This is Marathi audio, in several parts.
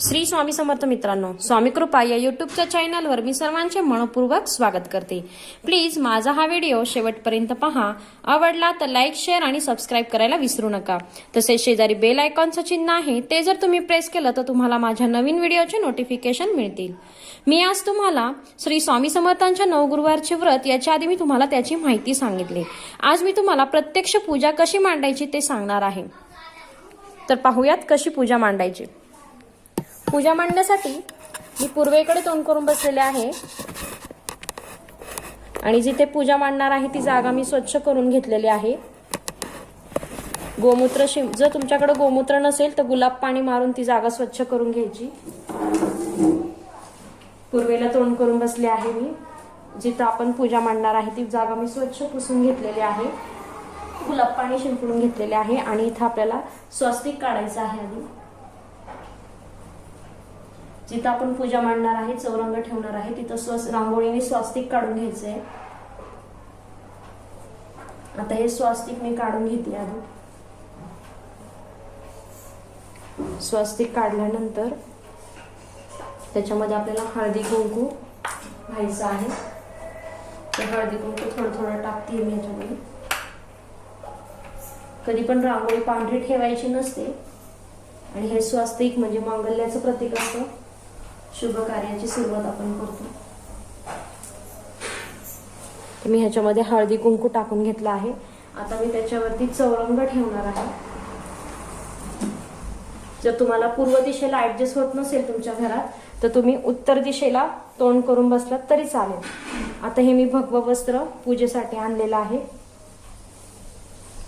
श्री स्वामी समर्थ मित्रांनो, स्वामी कृपा या युट्यूबच्या चॅनलवर मी सर्वांचे मनपूर्वक स्वागत करते। प्लीज माझा हा व्हिडिओ शेवटपर्यंत पहा। आवडला तर लाईक, शेअर आणि सबस्क्राईब करायला विसरू नका। तसेच शेजारी बेल आयकॉनचं चिन्ह आहे, ते जर तुम्ही प्रेस केलं तर तुम्हाला माझ्या नवीन व्हिडिओचे नोटिफिकेशन मिळतील। मी आज तुम्हाला श्री स्वामी समर्थांच्या 9 गुरुवारचे व्रत याच्या आधी मी तुम्हाला त्याची माहिती सांगितली। आज मी तुम्हाला प्रत्यक्ष पूजा कशी मांडायची ते सांगणार आहे। तर पाहूयात कशी पूजा मांडायची। पूजा मांडण्यासाठी मी पूर्वेकडे तोंड करून बसलेले आहे आणि जिथे पूजा मांडणार आहे ती जागा मी स्वच्छ करून घेतलेली आहे। गोमूत्र जर तुमच्याकडे गोमूत्र नसेल तर गुलाब पाणी मारून ती जागा स्वच्छ करून घ्यायची। पूर्वेला तोंड करून बसले आहे मी। जिथे आपण पूजा मांडणार आहे ती जागा मी स्वच्छ पुसून घेतलेली आहे, गुलाब पाणी शिंपडून घेतलेले आहे आणि इथे आपल्याला स्वस्तिक काढायचं आहे। आधी जिथे आपण पूजा मांडणार आहे, चौरंग ठेवणार आहे, तिथं रांगोळीने स्वस्तिक काढून घ्यायचंय। आता हे स्वस्तिक मी काढून घेते। आधी स्वस्तिक काढल्यानंतर त्याच्यामध्ये आपल्याला हळदी कुंकू घ्यायचं आहे। ते हळदी कुंकू थोडं थोडं टाकते मी याच्यामध्ये। कधी पण रांगोळी पांढरी ठेवायची नसते आणि हे स्वस्तिक म्हणजे मांगल्याचं प्रतीक असतं। शुभ कार्याची सुरुवात आपण करतो। तर मी ह्याच्यामध्ये हळदी कुंकू टाकून घेतला आहे। आता मी त्याच्यावरती चौरंग ठेवणार आहे। जर तुम्हाला पूर्व दिशेला ऍडजस्ट होत नसेल तुमच्या घरात तर तुम्ही उत्तर दिशेला तोंड करून बसलात तरी चालेल। आता हे मी भगवं वस्त्र पूजेसाठी आणलेलं आहे।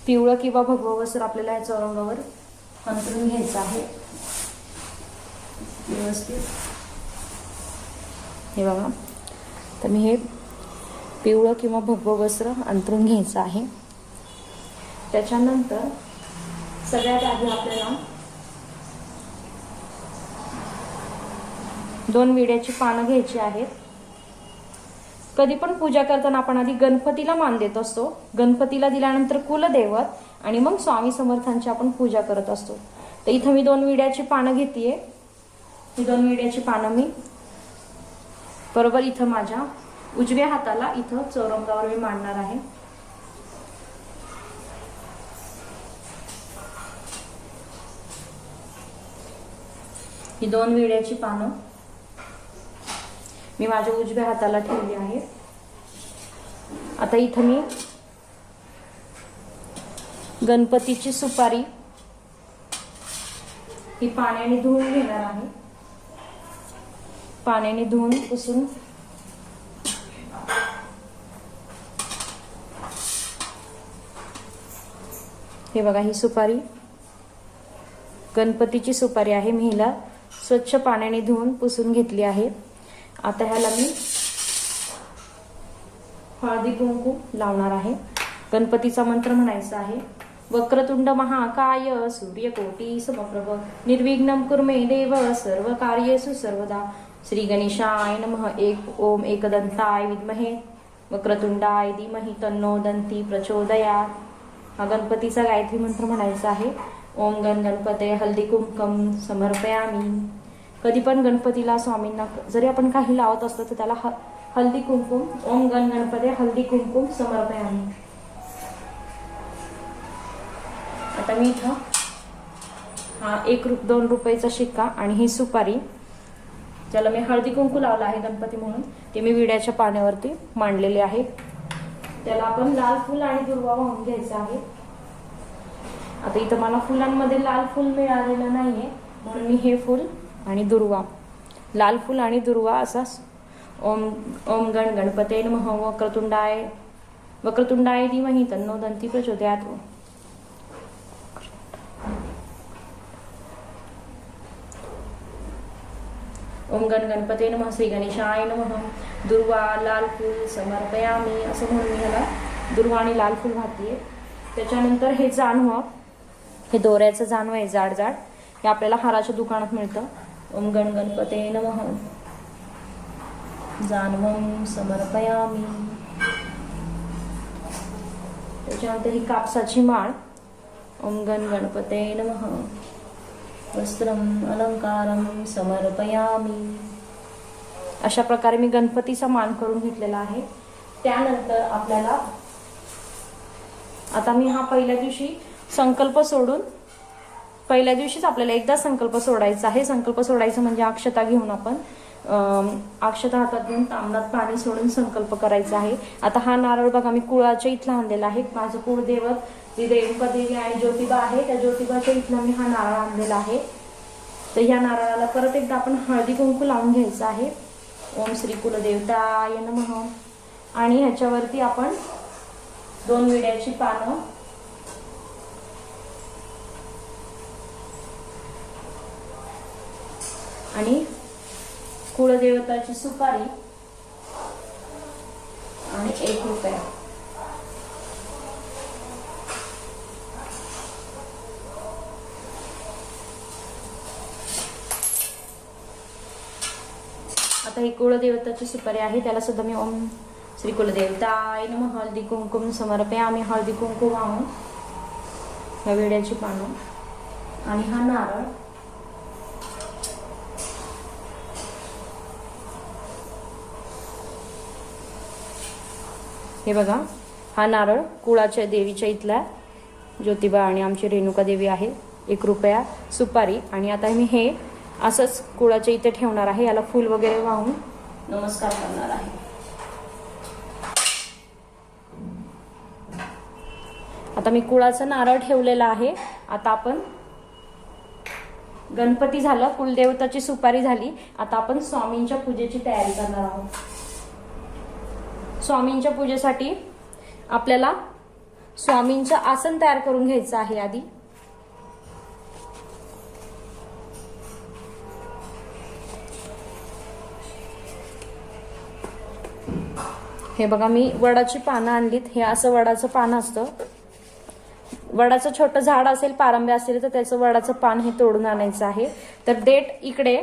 पिवळं किंवा भगवं वस्त्र आपल्याला या चौरंगावर अंथरून घ्यायचं आहे व्यवस्थित। हे बघा, तर मी हे पिवळं किंवा भगवं वस्त्र अंथरून घ्यायचं आहे। त्याच्यानंतर सगळ्यात आधी आपल्याला 2 विड्याची पानं घ्यायची आहेत। कधी पण पूजा करताना आपण आधी गणपतीला मान देत असतो। गणपतीला दिल्यानंतर कुलदैवत आणि मग स्वामी समर्थांची आपण पूजा करत असतो। तर इथं मी 2 विड्याची पानं घेतेय। ही 2 विड्याची पानं मी बरोबर इथं माझ्या उजव्या हाताला इथं चौरंगावर मी मांडणार आहे। ही 2 विड्याची पानं मी माझ्या उजव्या हाताला ठेवली आहे। आता इथं मी गणपतीची सुपारी ही पाण्याने धुवून घेणार आहे। पाण्याने धुवून पुसून हे बघा, ही सुपारी गणपतीची सुपारी आहे। मी हिला स्वच्छ पाण्याने धुवून पुसून घेतली आहे। आता ह्याला मी हळदी कुंकू लावणार आहे। गणपतीचा मंत्र म्हणायचा आहे। वक्रतुंड महाकाय सूर्यकोटी समप्रभ निर्विघ्नं कुरु मे देव सर्व कार्येषु सर्वदा श्री गणेशाय नमः। ओम एकदंताय विद्महे वक्रतुंडाय धीमहि तन्नो दन्ती प्रचोदयात्। हा गणपतीचा गायत्री मंत्र म्हणायचा आहे। ओम गण गणपते हल्दी कुंकम समर्पयामी। कधी पण गणपतीला स्वामींना जरी आपण काही लावत असतो तर त्याला हल्दी कुंकुम, ओम गण गणपते हल्दी कुंकुम समर्पयामी। आता मी इथं हा 1-2 रुपयाचा शिक्का आणि ही सुपारी ज्याला मी हळदी कुंकू लावला आहे गणपती म्हणून, ते मी विड्याच्या पाण्यावरती मांडलेले आहे। त्याला आपण लाल फुल आणि दुर्वा वाहून घ्यायचा आहे। आता इथं मला फुलांमध्ये लाल फुल मिळालेलं नाहीये म्हणून मी हे फुल आणि दुर्वा, लाल फुल आणि दुर्वा असा ओम गण गणपते नमः वक्रतुंडाय धीमहि तन्नो दन्ती प्रचोदयात्। ओम गण गणपते नमः श्री गणेशाय नमः। दुर्वा लाल फूल समर्पयामी असं म्हणून मी ह्याला दुर्वा आणि लाल फूल घातलीये। त्याच्यानंतर हे जानवं, हे दोऱ्याचं जानवं आहे जाड जाड, हे आपल्याला हाराच्या दुकानात मिळतं। ओम गण गणपते नमः जानवं समर्पयामी। त्याच्यानंतर ही कापसाची माळ। ओम गण गणपते नमः वस्त्रम अलंकारम समर्पयामी. अशा प्रकारे मी गणपतीचा मान करून घेतलेला आहे. त्यानंतर आपल्याला आता मी हा पहिल्या दिवशी संकल्प सोडून, पहिल्या दिवशीच आपल्याला एकदा संकल्प सोडायचा आहे. संकल्प सोडायचं म्हणजे अक्षता घेऊन आपण अक्षता हातात घेऊन तांब्यात पाणी सोडून संकल्प करायचा आहे. आता हा नारळ बघा मी कुळाच्या इथला आणलेला आहे. माझं कुळदैवत जी रेणुका देवी आणि ज्योतिबा आहे, त्या ज्योतिबाच्या इथला मी हा नारळ आणलेला आहे. तर ह्या नारळाला परत एकदा आपण हळदी कुंकू लावून घ्यायचं आहे. ओम श्री कुलदेवताय नमः. आणि ह्याच्यावरती आपण 2 विड्याची पानं आणि कुलदेवताची सुपारी आणि 1 रुपया. आता ही कुलदेवताची सुपारी आहे, त्याला सुद्धा मी ओम श्री कुलदेवताय नमः हळदी कुंकुम समर्पयामी. आम्ही हळदी कुंकू वाहून ह्या विड्याची पानं आणि हा नारळ हे बघा, हा नारळ कुळाच्या देवीच्या इथला ज्योतिबा आणि आमची रेणुका देवी आहे. 1 रुपया सुपारी. आणि आता मी हे असंच कुळाच्या इथे ठेवणार आहे. याला फूल वगैरे वाहून नमस्कार करणार आहे. आता मी कुळाचं नारळ ठेवलेला आहे. आता आपण गणपती झालं, कुलदेवताची सुपारी झाली. आता आपण स्वामींच्या पूजेची तयारी करणार आहोत. स्वामींच्या पूजेसाठी आपल्याला स्वामींचं आसन तयार करून घ्यायचं आहे. आधी हे बघा मी वडाची पानं आणलीत. हे असं वडाचं पान असतं. वडाचं छोटं झाड असेल, पारंब्या असेल तर त्याचं वडाचं पान हे तोडून आणायचं आहे. तर देठ इकडे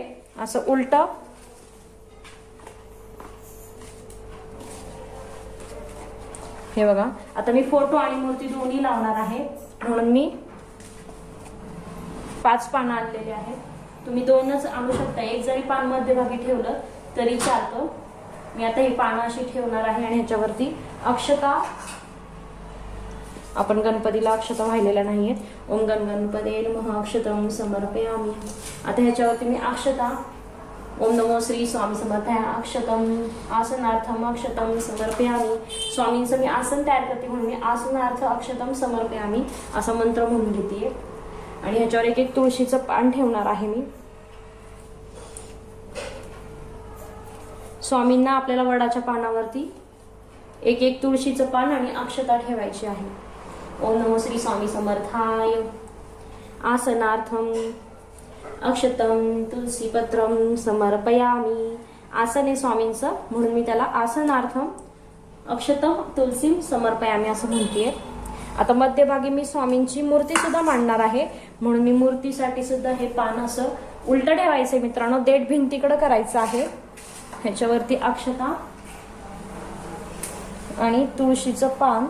असं उलट हे बघा. आता मी फोटो आणि मूर्ती दोन्ही लावणार आहे, म्हणून मी 5 पानं आणलेली आहेत. तुम्ही 2च आणू शकता. एक जरी पान मध्यभागी ठेवलं तरी चालतं. मी आता ही पानं अशी ठेवणार आहे आणि ह्याच्यावरती अक्षता, आपण गणपतीला अक्षता वाहिलेल्या नाहीयेत. ओम गणपते नमः अक्षतम समर्पयामी. आता ह्याच्यावरती मी अक्षता ओम नमो श्री स्वामी समर्थ अक्षतम आसनार्थम अक्षतम समर्पयामी. स्वामींचं मी आसन तयार करते म्हणून मी आसनार्थ अक्षतम समर्पयामी असा मंत्र म्हणून घेते. आणि ह्याच्यावर एक तुळशीचं पान ठेवणार आहे मी. स्वामींना आपल्याला वडाच्या पानावरती एक तुळशीचं पान आणि अक्षता ठेवायची आहे. ओम नमो श्री स्वामी समर्थाय आसनार्थम अक्षतम तुलसीपत्रम समर्पयामी. आसन आहे स्वामींचं म्हणून मी त्याला आसनार्थम अक्षतम तुलसी समर्पयामी असं म्हणतेय. आता मध्यभागी मी स्वामींची मूर्ती सुद्धा मांडणार आहे, म्हणून मी मूर्तीसाठी सुद्धा हे पान असं उलट ठेवायचंय मित्रांनो. देठ भिंतीकडे करायचं आहे. ह्याच्यावरती अक्षता आणि तुळशीचं पान.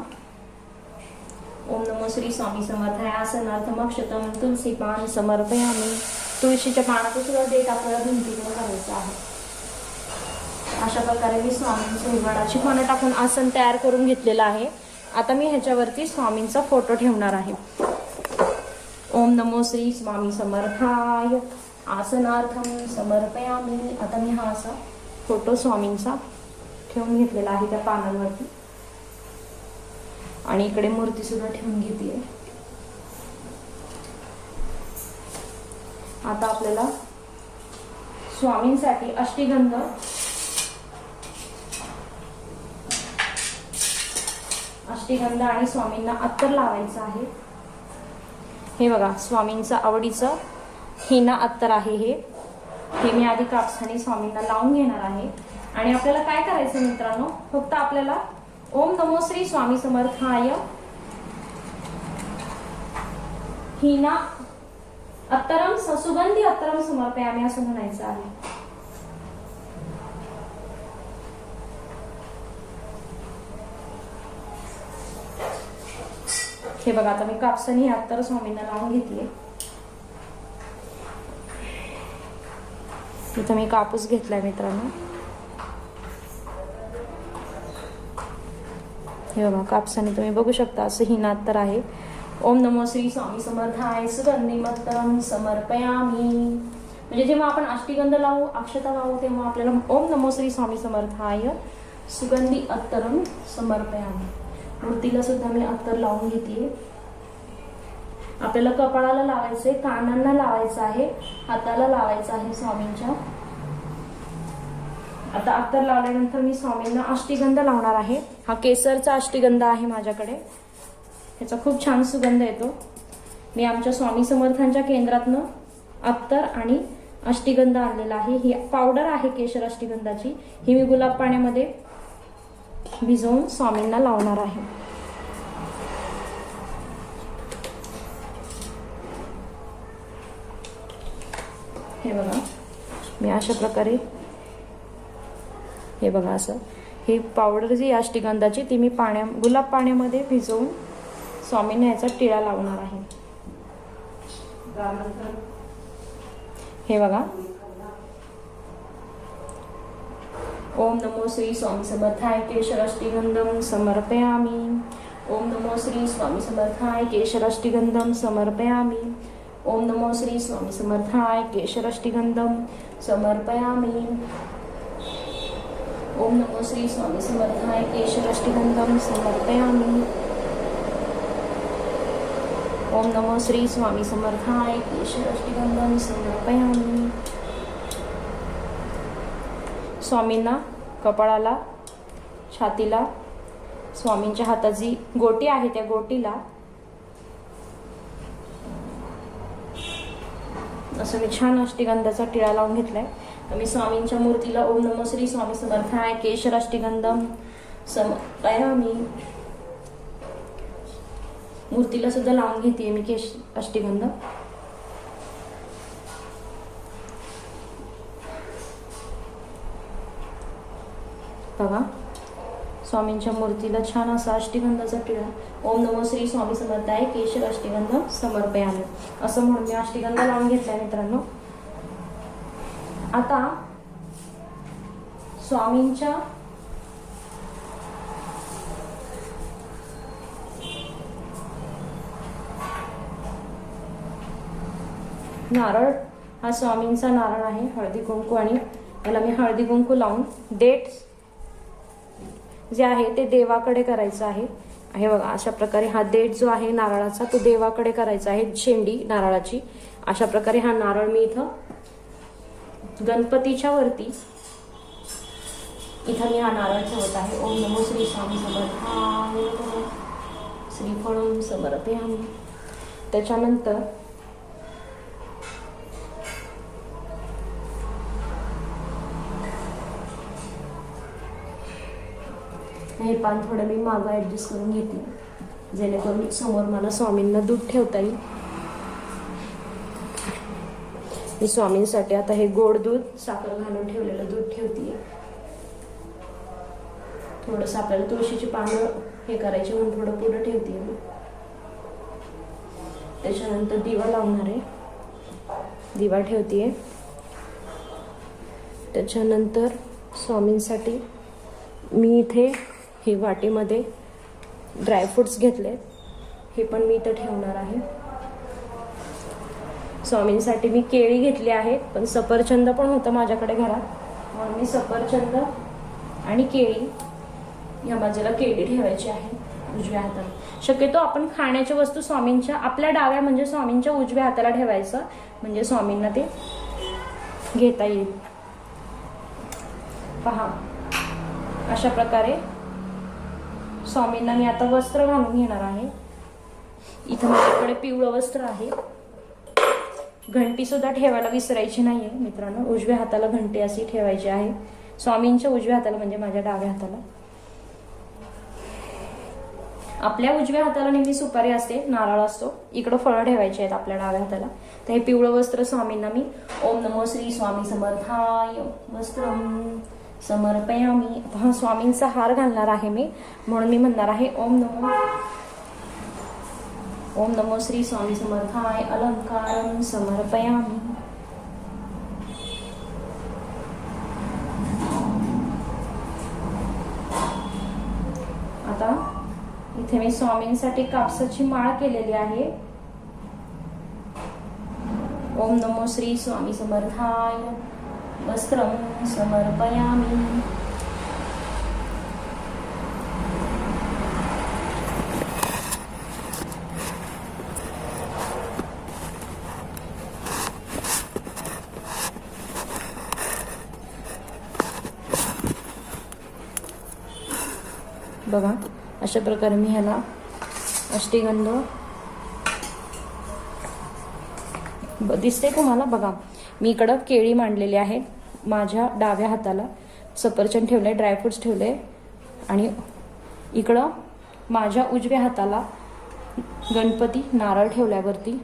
ओम नमो श्री स्वामी समर्थ आसनार्थम अक्षतम तुलसी पान समर्पयामी. तुळशीच्या पानाचं सुद्धा देठ आपल्याला भिंतीकडे करायचं आहे. अशा प्रकारे मी स्वामींचं वडाची पानं टाकून आसन तयार करून घेतलेलं आहे. आता मी ह्याच्यावरती स्वामींचा फोटो ठेवणार आहे. ओम नमो श्री स्वामी समर्थाय आसनार्थम समर्पयामी. आता मी हा असा फोटो स्वामींचा ठेवून घेतलेला आहे त्या पानांवरती आणि इकडे मूर्ती सुद्धा ठेवून घेतली. आता आपल्याला स्वामींसाठी अष्टगंध आणि स्वामींना अत्तर लावायचं आहे. हे बघा स्वामींचं आवडीचं हिना अत्तर आहे. हे मी आधी कापसाने स्वामींना लावून घेणार आहे. आणि आपल्याला काय करायचं मित्रांनो, फक्त आपल्याला ओम नमो श्री स्वामी समर्थाय हिना अत्तरम सुगंधी अत्तरम समर्पयामी असं म्हणायचं आहे. हे बघा आता मी कापसाने अत्तर स्वामींना लावून घेतली. इथं मी कापूस घेतलाय मित्रांनो. हे बघा कापसाने तुम्ही बघू शकता असं ही नाद तर आहे. ओम नमो श्री स्वामी समर्थाय सुगंधी मत्तरम समर्पयामी. म्हणजे जेव्हा आपण अष्टगंध लावू, अक्षता लावू, तेव्हा आपल्याला ओम नमो श्री स्वामी समर्थाय सुगंधी अत्तरम समर्पयामी. मूर्तीला सुद्धा मी अत्तर लावून घेते. आपल्याला कपाळाला लावायचे, कानांना लावायचं आहे, हाताला लावायचं आहे स्वामींच्या. आता अत्तर लावल्यानंतर मी स्वामींना अष्टगंध लावणार आहे. हा केसरचा अष्टगंध आहे माझ्याकडे. ह्याचा खूप छान सुगंध येतो. मी आमच्या स्वामी समर्थांच्या केंद्रातनं अत्तर आणि अष्टगंध आणलेला आहे. ही पावडर आहे केशर अष्टगंधाची. ही मी गुलाब पाण्यामध्ये भिजवून स्वामींना लावणार आहे. हे बघा मी अशा प्रकारे, हे बघा असं ही पावडर जी अष्टगंधाची ती मी गुलाब पाण्यामध्ये भिजवून स्वामींना याचा टिळा लावणार आहे. हे बघा. ओम नमो श्री स्वामी समर्थाय केशर अष्टगंधम समर्पयामी. ओम नमो श्री स्वामी समर्थाय केशर अष्टगंधम समर्पयामी. ओम नमो श्री स्वामी समर्थाय केशर अष्टगंधम समर्पयामी. ओम नमो श्री स्वामी समर्थाय केशर अष्टगंधम समर्पयामी. ओम नमो श्री स्वामी समर्थाय केशर अष्टगंधम समर्पयामी. स्वामींना कपाळाला, छातीला, स्वामींच्या हाताची गोटी आहे त्या गोटीला असं मी छान अष्टगंधाचा टिळा लावून घेतलाय. मी स्वामींच्या मूर्तीला ओम नमो श्री स्वामी समर्थाय केशर अष्टगंधम समर्पयामी. मूर्तीला सुद्धा लावून घेते मी अष्टगंध. बघा स्वामींच्या मूर्तीला छान असा अष्टगंधाचा टिळा. ओम नमो श्री स्वामी समर्थाय केशर अष्टगंध समर्पयामी असं म्हणून मी अष्टगंध लावून घेतलाय मित्रांनो. आता स्वामींच्या नारळ, हा स्वामींचा नारळ आहे, हळदी कुंकू, आणि याला मी हळदी कुंकू लावून डेट जे आहे ते देवाकडे करायचं आहे. हे बघा अशा प्रकारे हा देठ जो आहे नारळाचा तो देवाकडे करायचा आहे, शेंडी नारळाची. अशा प्रकारे हा नारळ मी इथं गणपतीच्या वरती इथं मी हा नारळ ठेवत आहे. ओम नमो श्री स्वामी समर्थाय श्रीफळं समर्पयामि. त्याच्यानंतर हे पान थोडं मी मागं ॲडजस्ट करून घेते जेणेकरून समोर मला स्वामींना दूध ठेवता येईल. मी स्वामींसाठी आता हे गोड दूध साखर घालून ठेवलेलं दूध ठेवते. थोडंसं आपल्याला तुळशीची पानं हे करायची म्हणून थोडं पुढं ठेवते. त्याच्यानंतर दिवा लावणार आहे, दिवा ठेवते. त्याच्यानंतर स्वामींसाठी मी इथे हे वाटीमध्ये ड्रायफ्रुट्स घेतले, हे पण मी इथं ठेवणार आहे. स्वामींसाठी मी केळी घेतली आहेत, पण सफरचंद पण होतं माझ्याकडे घरात म्हणून मी सफरचंद आणि केळी या बाजूला केळी ठेवायची आहे उजव्या हाताला. शक्यतो आपण खाण्याच्या वस्तू स्वामींच्या आपल्या डाव्या म्हणजे स्वामींच्या उजव्या हाताला ठेवायचं, म्हणजे स्वामींना ते घेता येईल. पहा अशा प्रकारे स्वामींना मी आता वस्त्र घालून घेणार आहे. इथं माझ्याकडे पिवळं वस्त्र आहे. घंटी सुद्धा ठेवायला विसरायची नाहीये मित्रांनो. उजव्या हाताला घंटी अशी ठेवायची आहे, स्वामींच्या उजव्या हाताला म्हणजे माझ्या डाव्या हाताला. आपल्या उजव्या हाताला नेहमी सुपारी असते, नारळ असतो, इकडं फळं ठेवायची आहेत आपल्या डाव्या हाताला. तर हे पिवळं वस्त्र स्वामींना मी ओम नमो श्री स्वामी समर्थाय वस्त्रम समर्पयामि. हा स्वामींचा हार घालणार आहे मी, म्हणून मी म्हणणार आहे ओम नमो श्री स्वामी समर्थाय अलंकारं समर्पयामि. इथे मी स्वामींसाठी कापसाची माळ केलेली आहे. ओम नमो श्री स्वामी समर्थाय. वस्त्रं समर्पयामि. बघा अशा प्रकारे मी ह्याला अष्टगंध दिसते तुम्हाला. बघा मी इकडं केळी मांडलेली आहे, माझ्या डाव्या हाताला सफरचंद ठेवले, ड्रायफ्रुट्स ठेवले आणि इकडं माझ्या उजव्या हाताला गणपती नारळ ठेवल्यावरती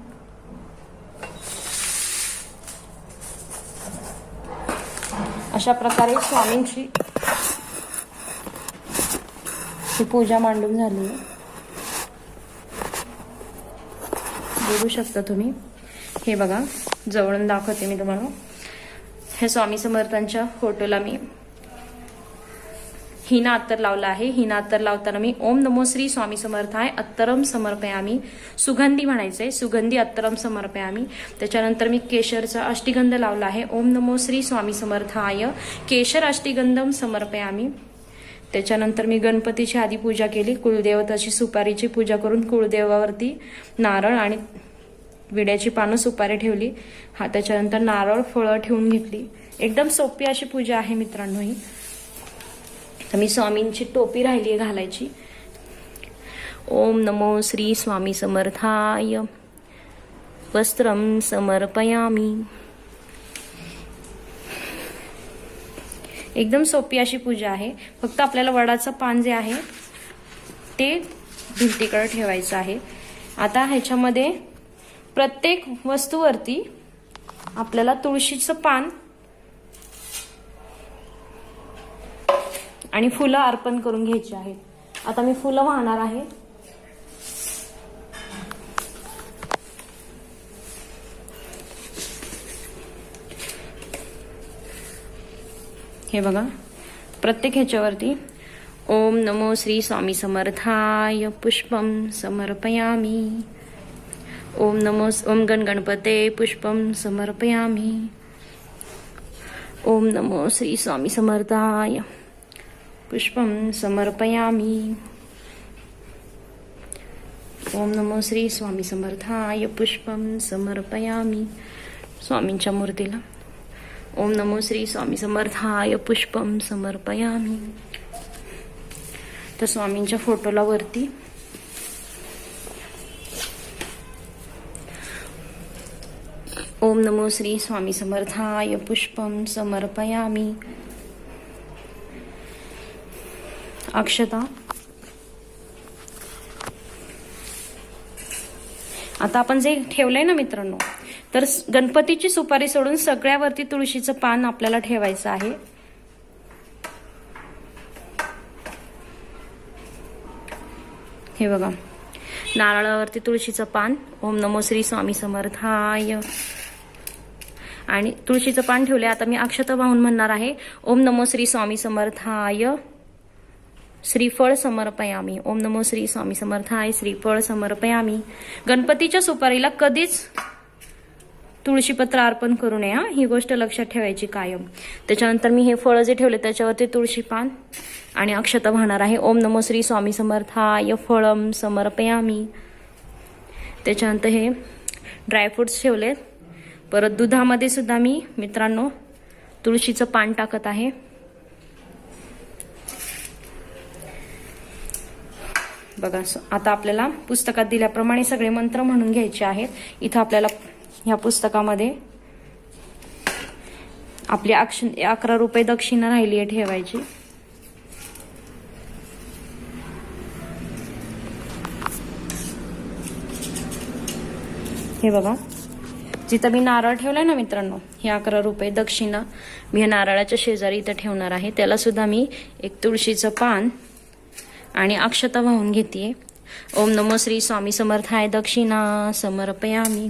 अशा प्रकारे स्वामींची ही पूजा मांडून झाली आहे. बघू शकता तुम्ही. हे बघा जवळून दाखवते मी तुम्हाला. हे स्वामी समर्थांच्या फोटोला मी हिना अत्तर लावला आहे. हिना अत्तर लावताना मी ओम नमो श्री स्वामी समर्थाय अत्तरम समर्पयामी सुगंधी म्हणायचंय. सुगंधी अत्तरम समर्पयामी. त्याच्यानंतर मी केशरचा अष्टगंध लावला आहे. ओम नमो श्री स्वामी समर्थाय केशर अष्टगंधम समर्पयामी. त्याच्यानंतर मी गणपतीची आधी पूजा केली. कुलदेवताची सुपारीची पूजा करून कुलदेवावरती नारळ आणि विड्याची पानं सुपारी ठेवली. त्याच्यानंतर नारळ फळं ठेवून घेतली. एकदम सोपी अशी पूजा आहे मित्रांनो ही. तर मी स्वामींची टोपी राहिली आहे घालायची. ओम नमो श्री स्वामी समर्थाय. वस्त्रं समर्पयामि. एकदम सोपी अशी पूजा आहे. फक्त आपल्याला वडाचं पान जे आहे ते भिंतीकडे ठेवायचं आहे. आता ह्याच्यामध्ये प्रत्येक वस्तूवरती आपल्याला तुळशीचं पान आणि फुलं अर्पण करून घ्यायची आहेत. आता मी फुलं वाहणार आहे. हे बघा प्रत्येक ह्याच्यावरती ओम नमो श्री स्वामी समर्थाय पुष्पम समर्पयामी. ओम नमो ओम गणपते पुष्पम समर्पयामी. ओम नमो श्री स्वामी समर्थाय पुष्पम समर्पयामी. ओम नमो श्री स्वामी समर्थाय पुष्पम समर्पयामी. स्वामींच्या मूर्तीला ओम नमो श्री स्वामी समर्थाय पुष्पम समर्पयामी. तर स्वामींच्या फोटोला वरती ओम नमो श्री स्वामी समर्थाय पुष्पम समर्पयामी. अक्षता. आता आपण जे ठेवलंय ना मित्रांनो, तर गणपतीची सुपारी सोडून सगळ्यावरती तुळशीचं पान आपल्याला ठेवायचं आहे. हे बघा नारळावरती तुळशीचं पान. ओम नमो श्री स्वामी समर्थाय आणि तुळशीचं पान ठेवले. आता मी अक्षता वाहून म्हणणार आहे ओम नमो श्री स्वामी समर्थाय श्रीफळ समर्पयामी. ओम नमो श्री स्वामी समर्थाय श्रीफळ समर्पयामी. गणपतीच्या सुपारीला कधीच तुळशीपत्र अर्पण करू नये, ही गोष्ट लक्षात ठेवायची कायम. त्याच्यानंतर मी हे फळ जे ठेवले त्याच्यावरती तुळशी पान आणि अक्षता वाहणार आहे. ओम नमो श्री स्वामी समर्थाय फळम समर्पयामी. त्याच्यानंतर हे ड्रायफ्रुट्स ठेवले. परत दुधामध्ये सुद्धा मी मित्रांनो तुळशीचं पान टाकत आहे. बघा आता आपल्याला पुस्तकात दिल्याप्रमाणे सगळे मंत्र म्हणून घ्यायचे आहेत. इथं आपल्याला ह्या पुस्तकामध्ये आपली 11 रुपये दक्षिणा राहिली आहे ठेवायची. हे बघा जिथं मी नारळ ठेवलाय ना मित्रांनो, हे 11 रुपये दक्षिणा मी ह्या नारळाच्या शेजारी इथं ठेवणार आहे. त्याला सुद्धा मी एक तुळशीचं पान आणि अक्षता वाहून घेते. ओम नमो श्री स्वामी समर्थाय दक्षिणा समर्पयामी.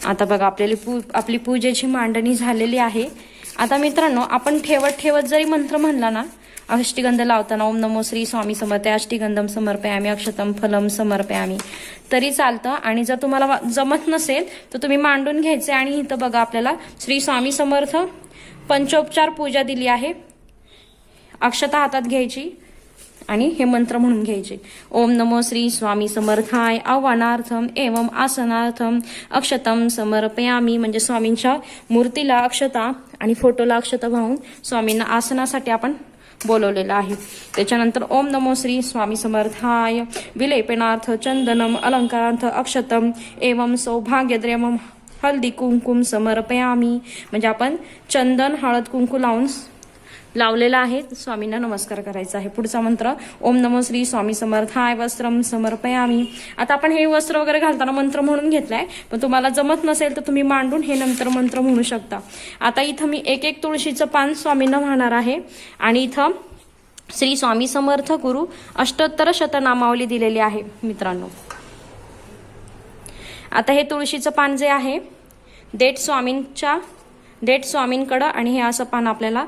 आता बघा आपली पूजेची मांडणी झालेली आहे. आता मित्रांनो आपण ठेवत जरी मंत्र म्हणला ना, अष्टगंध लावताना ओम नमो श्री स्वामी समर्थ अष्टगंधम समर्पयामी अक्षतम फलम समर्पयामी तरी चालतं। आणि जर तुम्हाला जमत नसेल तर तुम्ही मांडून घ्यायचे। आणि इथं बघा आपल्याला श्री स्वामी समर्थ पंचोपचार पूजा दिली आहे। अक्षता हातात घ्यायची आणि हे मंत्र म्हणून घ्यायचे। ओम नमो श्री स्वामी समर्थाय आव्हानार्थम एवं आसनार्थम अक्षतम समर्पयामी, म्हणजे स्वामींच्या मूर्तीला अक्षता आणि फोटोला अक्षता वाहून स्वामींना आसनासाठी आपण बोलवलेलं आहे। त्याच्यानंतर ओम नमो श्री स्वामी समर्थाय विलेपनार्थ चंदनम अलंकारार्थ अक्षतम एवं सौभाग्यद्रव्यम हल्दी कुंकुम समर्पयामी, म्हणजे आपण चंदन हळद कुंकू लावलेला आहे, स्वामींना नमस्कार करायचा आहे। पुढचा मंत्र ओम नमो श्री स्वामी समर्थाय वस्त्रम समर्पयामी। आता आपण हे वस्त्र वगैरे घालताना मंत्र म्हणून घेतलाय, पण तुम्हाला जमत नसेल तर तुम्ही मांडून हे नंतर मंत्र म्हणू शकता। आता इथं मी एक एक तुळशीचं पान स्वामींना वाहणार आहे आणि इथं श्री स्वामी समर्थ गुरु अष्टोत्तर शतनामावली दिलेली आहे मित्रांनो। आता हे तुळशीचं पान जे आहे देठ स्वामींकडं आणि हे असं पान आपल्याला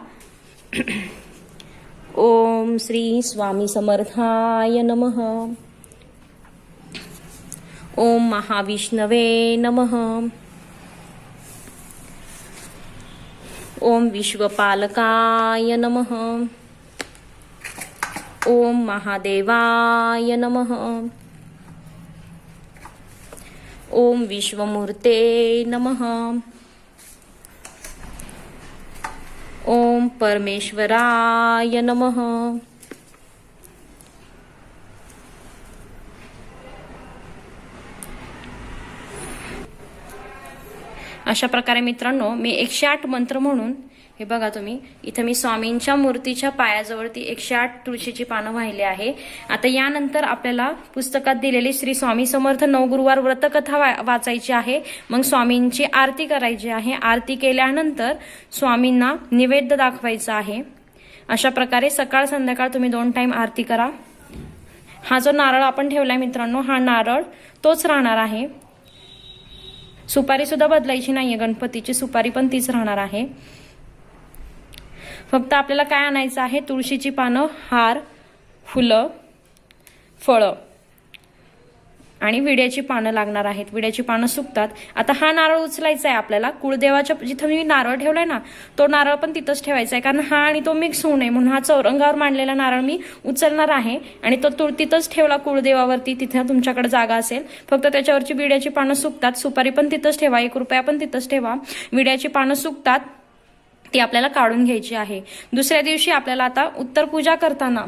ओम श्री स्वामी समर्थाय नमः, ओम महाविष्णवे नमः, ओम विश्वपालकाय नमः, ओम महादेवाय नमः, ओम विश्वमूर्ते नमः, ओम परमेश्वराय नमः। अशा प्रकारे मित्रांनो मी 108 मंत्र म्हणून हे बघा तुम्ही इथे मी स्वामींच्या मूर्तीच्या पायाजवळती 108 तुळशीची पानं वाहिले आहे। आता यानंतर आपल्याला पुस्तकात दिलेली श्री स्वामी समर्थ 9 गुरुवार व्रतकथा वाचायची आहे। मग स्वामींची आरती करायची आहे। आरती केल्यानंतर स्वामींना निवेद्य दाखवायचा आहे। अशा प्रकारे सकाळ संध्याकाळ तुम्ही 2 टाइम आरती करा। हा जो नारळ आपण ठेवलाय मित्रांनो, हा नारळ तोच राहणार आहे। सुपारी सुद्धा बदलायची नाहीये, गणपतीची सुपारी पण तीच राहणार आहे। फक्त आपल्याला काय आणायचं आहे, तुळशीची पानं, हार, फुलं, फळं आणि विड्याची पानं लागणार आहेत। विड्याची पानं सुकतात। आता हा नारळ उचलायचा आहे आपल्याला, कुळदेवाच्या जिथं मी नारळ ठेवलाय ना तो नारळ पण तिथंच ठेवायचा आहे, कारण हा आणि तो मिक्स होऊ नये म्हणून हा चौरंगावर मांडलेला नारळ मी उचलणार आहे आणि तो तिथंच ठेवला कुळदेवावरती, तिथे तुमच्याकडे जागा असेल। फक्त त्याच्यावरची विड्याची पानं सुकतात, सुपारी पण तिथंच ठेवा, 1 रुपया पण तिथंच ठेवा। विड्याची पानं सुकतात ती आपल्याला काढून घ्यायची आहे। दुसऱ्या दिवशी आपल्याला आता उत्तर पूजा करताना